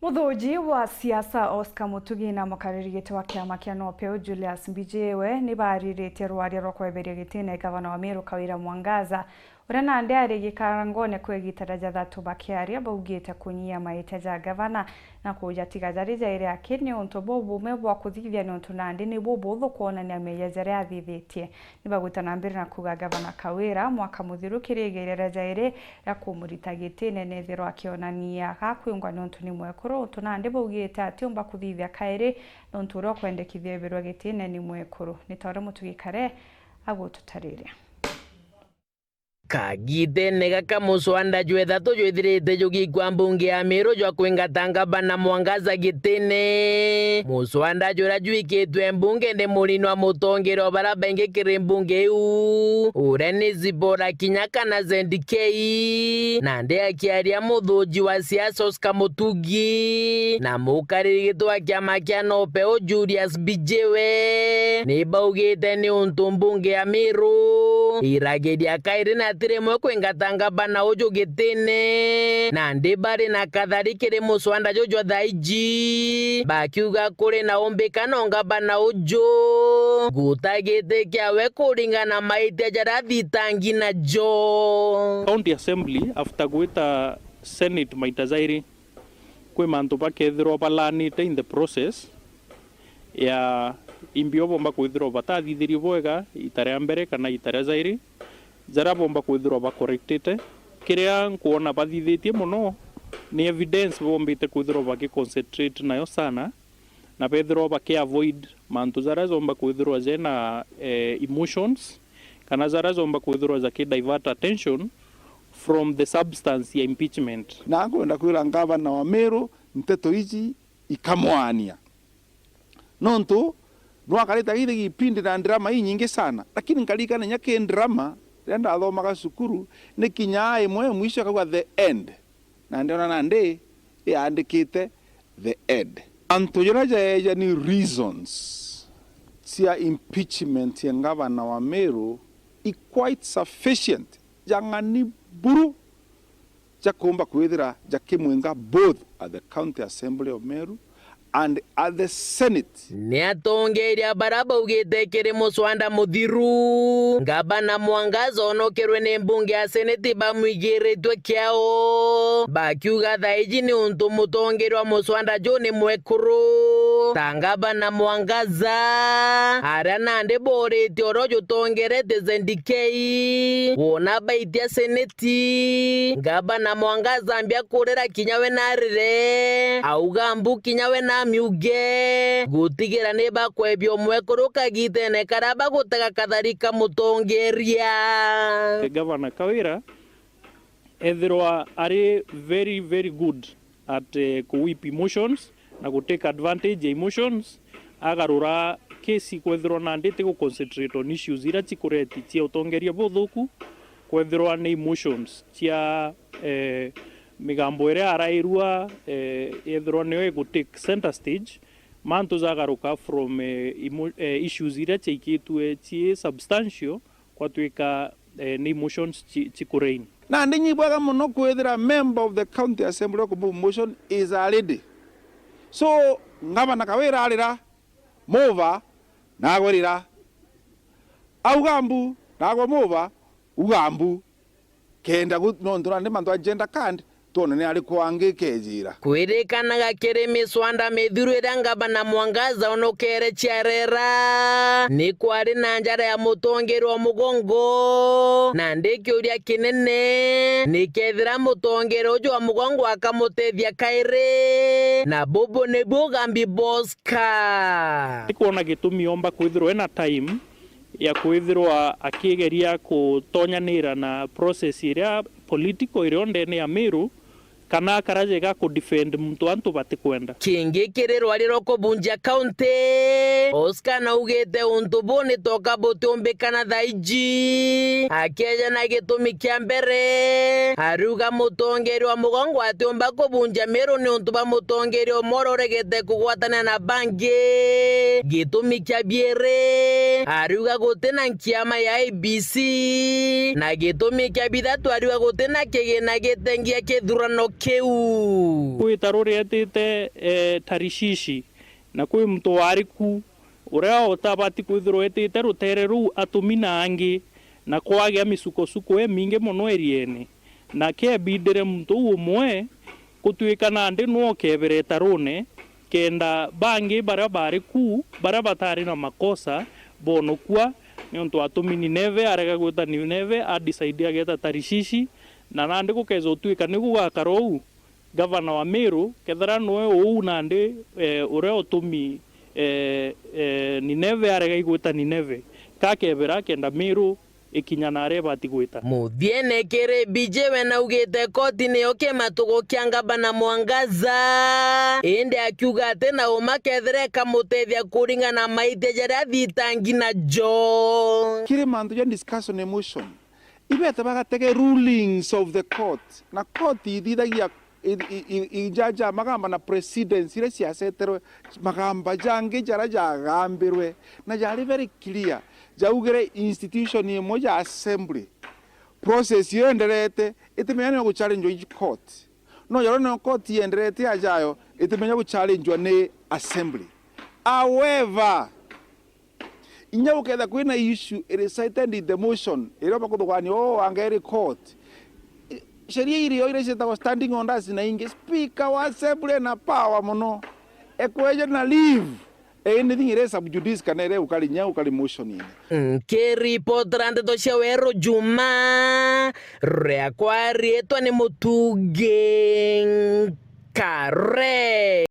Muthoji wa siasa Oscar Mutugi na mukariri wa kiama kia Nopeo Julius Mbijiwe ni baririte rwaria rwa kweberia gitine gavana wa Meru Kawira Mwangaza uria nandi ari gikarangone kwegitara jathatu bakiaria baugite kunyia maite ja gavana na kujatiga jari jaire akini untu bobu mebwa kuthithia ni untu nandi ni bobu uthu kuonania meya jari athithitie ni bagutana mbere na kuga gavana Kawira mwaka muthiru kirigeirera jaire ya kumurita gitine nethiro akionania gakwingwa ni untu ni mwekuru untu nandi baugite ati umba kuthithia kairi ni untu ro kwendekithia birwa gitine ni mwekuru ni tore Mutugi kare agututariria kagite nega kamuswanda jwethatu jwithirite jugikwa mbunge ya Meru jwa kwingatanga bana Mwangaza gitine muswanda jura jwikitwe mbunge ndi mulino mutongero bara bengi kiri mbunge iu ureni Zibora Kinyaka na Zendikei na ndi akiaria muthoji wa siasa Oscar Mutugi na mukariri wa kiama kia Nopeo Julius Mbijiwe ni baugite ni untu mbunge ya Meru iragedia kairi na tiremwe kwingatanga bana uju gitine na ndi bari na katharikiri muswanda jojo thaiji bakiuga kuri na umbikano bana uju gutagite kiawe kuringana maite jara thitangi na jo County Assembly after gwita Senate maita zairi kwe mantu bakethirwo balanite in the process ya imbio bomba kwithirwo batathithirie bwega itare mbere kana itare zairi jara bomba kwithirwo ba correctete kiria nkuona bathithitie muno ni evidence bombite kwithirwo ba concentrate nayo sana na bethirwo ba avoid mantu jara zomba kwithirwo jena emotions kana jara zomba kwithirwo za divert attention from the substance ya impeachment na ngwenda kwira gavana wa Meru nteto ici ikamwania nontu nwakarita githe gipindi na drama hii nyingi sana lakini nkalika nyake drama renda athomaga cukuru ni kinya imwe mwisho akauga the end na ndiona nandi yandikite the end antu jaraja ni reasons cia impeachment ya gavana wa Meru is quite sufficient jangani buru jakomba kwithira jakimwenga both at the County Assembly of Meru and at the Senate. Ni atongeria baraba ugite kiri muswanda muthiru gavana Mwangaza onokerwe ni mbunge ya Senate bamwigiritwe kiao bakiuga thaiji ni untu mutongerwa muswanda jo ni mwekuru tangavana Mwangaza aria nandi borite orojo tongerete Zendikei wona baitia Senate gavana Mwangaza ambia kurera kinyawe narire auga mbu kinyawe na miuge gutigira ne bakwebyo mwekuru kagitene karaba gutega katharika mutongeria Governor Kawira ethirwa are very good at kuwip emotions na go take advantage ya emotions agarura kesi kwethirwa na ndite go concentrate on issues ira chikureti cia utongeria buthuku kwethirwa na emotions cia migambo ira arairua ethirwa niwe go take center stage mantu zagaruka from issues ira chiikitwe chi substantial kwatwika ni emotions chikurein na ndinyibwaga muno kwethira member of the County Assembly of motion is already so gavana Kawira arira mova nagorira augambu nagwa mova ugambu kenda nondura ndi mantu agenda kandi tone ni ari kwangikejira kwirikanaga kiri miswanda mithiru ira gavana Mwangaza onokere chiarera ni kwari na njara ya mutongerwa mugongo na ndikiuria kinene ni kethira mutongero uju wa mugongo akamutethia kairi na bobo ne bogambi boska ikuona gitumi omba kwithirwa ena time ya kwithirwa akigeria kutonyanira na process iria political iria ndene ya Meru kana karaje ga ku defend muntu antu batikwenda kingi kiri rwariro kubunja county Oscar na ugete untu boni toka botombekana thaiji akeja na gitumi kia mbere aruga mutongeri wa mugongo atiomba kubunja Meru ni untu ba mutongeri omororegete kugwatana na bangi gitumi kia biere aruga gutena nkiama ya ABC na gitumi kia bithatu aruga gutena kigina gitengia kithurano kiu kwi taro rietite tarishishi na kwi mto wariku uria utabati kwithirwo etite rutere ru atumina angi na kwagea misukosuko mingi muno eriene na kebindire mtu umwe kutuikana ndi no kebere tarone kenda bangi bara bari ku bara batari na makosa bono kwa ni untu atumi Nineve arega gwita Nineve a decide ageta tarishishi na nandi gukezo tuika ni gugakarou gavana wa Meru kethara noe ou nandi uria utumi Nineve arega gwita Nineve kakebera kenda Meru ikinyana areba atigwita muthiene kiri bijewe na ugite koti niyo kimatugo kia ngavana Mwangaza indi akiuga ati na umakethire kamutethia kuringana maite jaria thitangi na jo kiri mantu ya discussion emotion ibeta bagatege rulings of the court na court ithithagia ijaja magamba na presidency ile siaseterwe magamba jange jara jagambirwe na jari very clear jaugere institution imwe ya assembly process yenderete itimenya ku challenge court no yaro no court yenderete ajayo itimenya ku challenge ne assembly however inya uketha kwina issue recited in the motion ero bakuthwani angeri court sheria iriyo ile sita standing orders na inge speaker wa assembly na power muno ekweje na leave anything ire subjudice kana ire ukali motion ine report rande to shawero Juma reakwari etwa ni mutuge kare